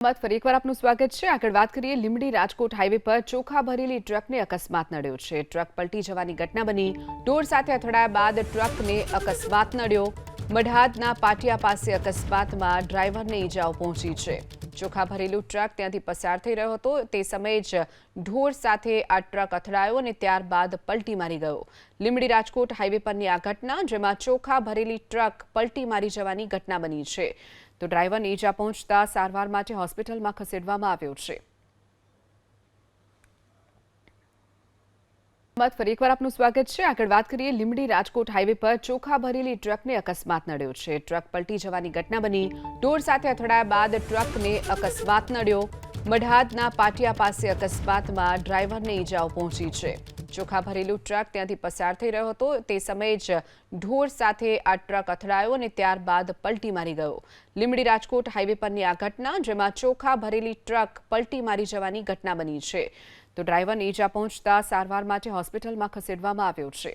ફરી એકવાર આપનું સ્વાગત છે। આગળ વાત કરીએ લીંબડી રાજકોટ હાઈવે પર ચોખા ભરેલી ટ્રકને અકસ્માત નડ્યો છે। ટ્રક પલટી જવાની ઘટના બની। ઢોર સાથે અથડાયા બાદ ટ્રકને અકસ્માત નડ્યો। મઢાદના પાટિયા પાસે અકસ્માતમાં ડ્રાઈવરને ઈજાઓ પહોંચી છે। ચોખા ભરેલું ટ્રક ત્યાંથી પસાર થઈ રહ્યો હતો તે સમયે જ ઢોર સાથે આ ટ્રક અથડાયો અને ત્યારબાદ પલટી મારી ગયો। લીંબડી રાજકોટ હાઈવે પરની આ ઘટના જેમાં ચોખા ભરેલી ટ્રક પલટી મારી જવાની ઘટના બની છે। તો ડ્રાઈવરને ઈજા પહોંચતા સારવાર માટે હોસ્પિટલમાં ખસેડવામાં આવ્યો છે। ફરી એકવાર આપનું સ્વાગત છે। આગળ વાત કરીએ લીંબડી રાજકોટ હાઈવે પર ચોખા ભરેલી ટ્રકને અકસ્માત નડ્યો છે। ટ્રક પલટી જવાની ઘટના બની। ઢોર સાથે અથડાયા બાદ ટ્રકને અકસ્માત નડ્યો। મઢાદના પાટિયા પાસે અકસ્માતમાં ડ્રાઈવરને ઈજાઓ પહોંચી છે। ચોખા ભરેલું ટ્રક ત્યાંથી પસાર થઈ રહ્યો હતો તે સમયે જ ઢોર સાથે આ ટ્રક અથડાયો અને ત્યારબાદ પલટી મારી ગયો। લીંબડી રાજકોટ હાઈવે પરની આ ઘટના જેમાં ચોખા ભરેલી ટ્રક પલટી મારી જવાની ઘટના બની છે। તો ડ્રાઈવરને ઈજા પહોંચતા સારવાર માટે હોસ્પિટલમાં ખસેડવામાં આવ્યો છે।